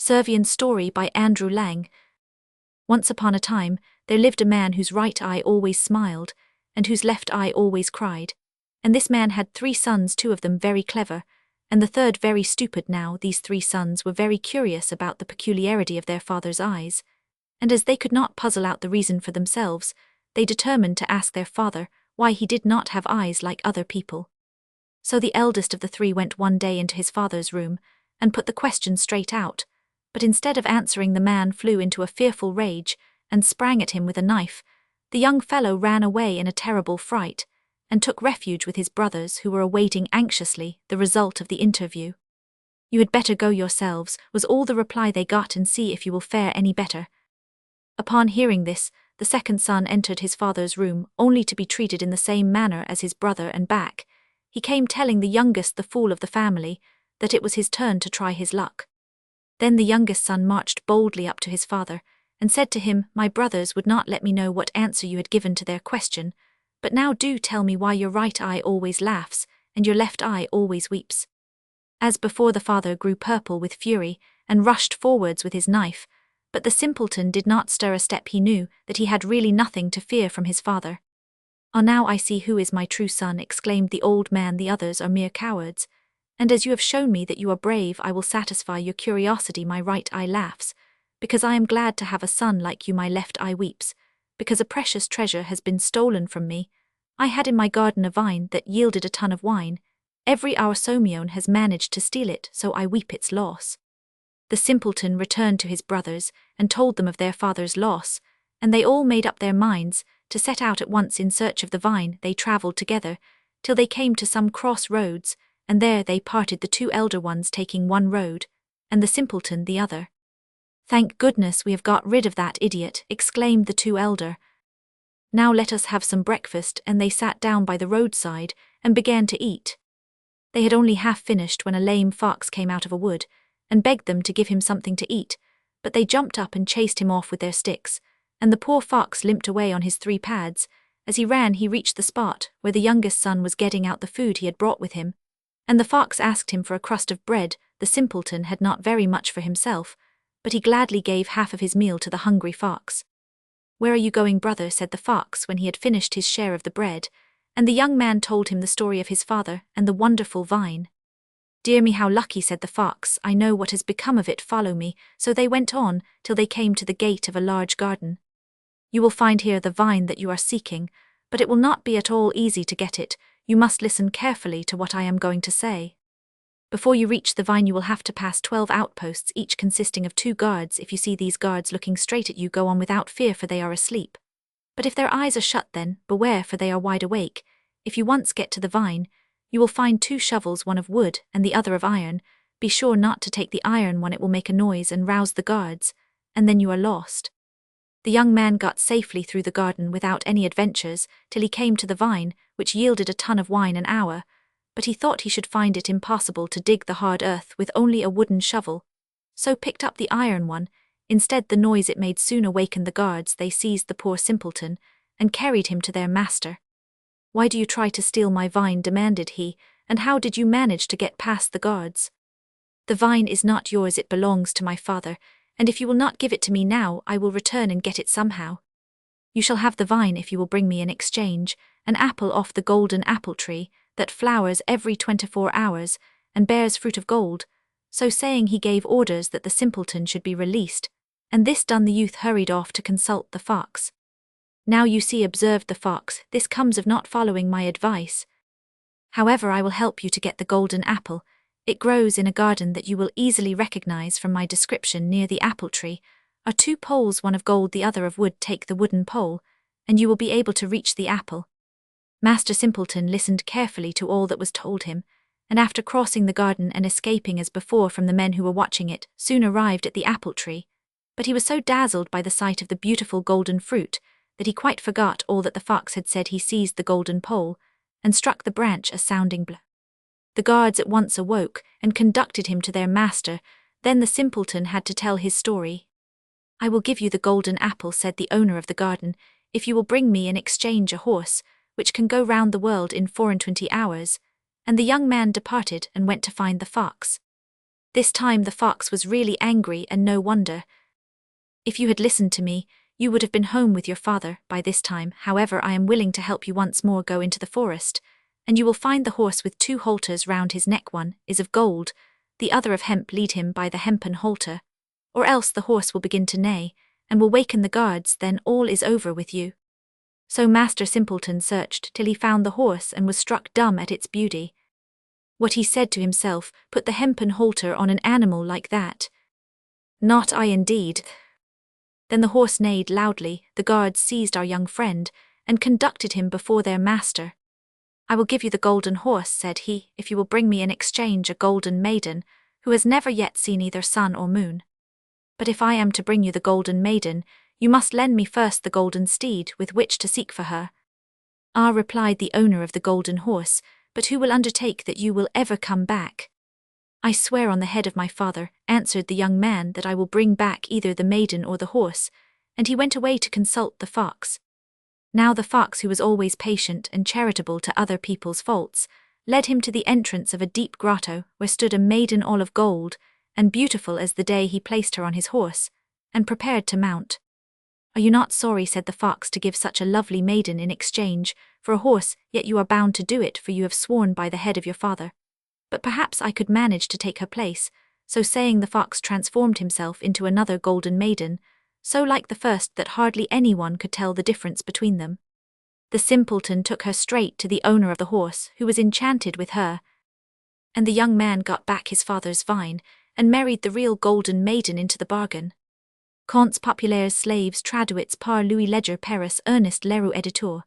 Servian Story by Andrew Lang. Once upon a time, there lived a man whose right eye always smiled, and whose left eye always cried. And this man had 3 sons, 2 of them very clever, and the third very stupid. Now these 3 sons were very curious about the peculiarity of their father's eyes, and as they could not puzzle out the reason for themselves, they determined to ask their father why he did not have eyes like other people. So the eldest of the 3 went one day into his father's room, and put the question straight out, but instead of answering, the man flew into a fearful rage, and sprang at him with a knife. The young fellow ran away in a terrible fright, and took refuge with his brothers, who were awaiting anxiously the result of the interview. "You had better go yourselves," was all the reply they got, "and see if you will fare any better." Upon hearing this, the second son entered his father's room, only to be treated in the same manner as his brother, and back he came, telling the youngest, the fool of the family, that it was his turn to try his luck. Then the youngest son marched boldly up to his father, and said to him, "My brothers would not let me know what answer you had given to their question, but now do tell me why your right eye always laughs, and your left eye always weeps." As before, the father grew purple with fury, and rushed forwards with his knife, but the simpleton did not stir a step. He knew that he had really nothing to fear from his father. "Ah, now I see who is my true son," exclaimed the old man. "The others are mere cowards, and as you have shown me that you are brave, I will satisfy your curiosity. My right eye laughs, because I am glad to have a son like you. My left eye weeps, because a precious treasure has been stolen from me. I had in my garden a vine that yielded a ton of wine. Every our Somione has managed to steal it, so I weep its loss." The simpleton returned to his brothers, and told them of their father's loss, and they all made up their minds to set out at once in search of the vine. They travelled together till they came to some cross roads, and there they parted, the 2 elder ones taking one road, and the simpleton the other. "Thank goodness we have got rid of that idiot," exclaimed the 2 elder. "Now let us have some breakfast," and they sat down by the roadside and began to eat. They had only half finished when a lame fox came out of a wood, and begged them to give him something to eat, but they jumped up and chased him off with their sticks, and the poor fox limped away on his 3 pads. As he ran, he reached the spot where the youngest son was getting out the food he had brought with him, and the fox asked him for a crust of bread. The simpleton had not very much for himself, but he gladly gave half of his meal to the hungry fox. "Where are you going, brother?" said the fox when he had finished his share of the bread, and the young man told him the story of his father and the wonderful vine. "Dear me, how lucky," said the fox. "I know what has become of it. Follow me." So they went on till they came to the gate of a large garden. "You will find here the vine that you are seeking, but it will not be at all easy to get it. You must listen carefully to what I am going to say. Before you reach the vine, you will have to pass 12 outposts, each consisting of 2 guards. If you see these guards looking straight at you, go on without fear, for they are asleep. But if their eyes are shut, then beware, for they are wide awake. If you once get to the vine, you will find 2 shovels, one of wood and the other of iron. Be sure not to take the iron one, it will make a noise and rouse the guards, and then you are lost." The young man got safely through the garden without any adventures till he came to the vine, which yielded a ton of wine an hour, but he thought he should find it impossible to dig the hard earth with only a wooden shovel, so picked up the iron one. Instead, the noise it made soon awakened the guards. They seized the poor simpleton and carried him to their master. "Why do you try to steal my vine?" demanded he, "and how did you manage to get past the guards?" "The vine is not yours, it belongs to my father, and if you will not give it to me now, I will return and get it somehow." "You shall have the vine if you will bring me in exchange an apple off the golden apple tree that flowers every 24 hours and bears fruit of gold." So saying, he gave orders that the simpleton should be released, and this done, the youth hurried off to consult the fox. "Now you see," observed the fox, "this comes of not following my advice. However, I will help you to get the golden apple. It grows in a garden that you will easily recognize from my description. Near the apple tree are 2 poles, one of gold, the other of wood. Take the wooden pole, and you will be able to reach the apple." Master Simpleton listened carefully to all that was told him, and after crossing the garden and escaping as before from the men who were watching it, soon arrived at the apple tree. But he was so dazzled by the sight of the beautiful golden fruit that he quite forgot all that the fox had said. He seized the golden pole and struck the branch a sounding blow. The guards at once awoke and conducted him to their master. Then the simpleton had to tell his story. "I will give you the golden apple," said the owner of the garden, "if you will bring me in exchange a horse which can go round the world in 24 hours." And the young man departed and went to find the fox. This time the fox was really angry, and no wonder. If you had listened to me, you would have been home with your father by this time. However, I am willing to help you once more go into the forest, and you will find the horse with 2 halters round his neck. One is of gold, the other of hemp. Lead him by the hempen halter, or else the horse will begin to neigh, and will waken the guards. Then all is over with you." So Master Simpleton searched till he found the horse and was struck dumb at its beauty. What he said to himself, "Put the hempen halter on an animal like that? Not I indeed." Then the horse neighed loudly. The guards seized our young friend and conducted him before their master. "I will give you the golden horse," said he, "if you will bring me in exchange a golden maiden who has never yet seen either sun or moon. But if I am to bring you the golden maiden, you must lend me first the golden steed with which to seek for her." "Ah," replied the owner of the golden horse, "but who will undertake that you will ever come back?" "I swear on the head of my father," answered the young man, "that I will bring back either the maiden or the horse," and he went away to consult the fox. Now the fox, who was always patient and charitable to other people's faults, led him to the entrance of a deep grotto where stood a maiden all of gold, and beautiful as the day. He placed her on his horse, and prepared to mount. "Are you not sorry," said the fox, "to give such a lovely maiden in exchange for a horse? Yet you are bound to do it, for you have sworn by the head of your father. But perhaps I could manage to take her place." So saying, the fox transformed himself into another golden maiden, so like the first that hardly anyone could tell the difference between them. The simpleton took her straight to the owner of the horse, who was enchanted with her, and the young man got back his father's vine, and married the real golden maiden into the bargain. Contes populaires slaves traduits par Louis Leger Paris Ernest Leroux Editor.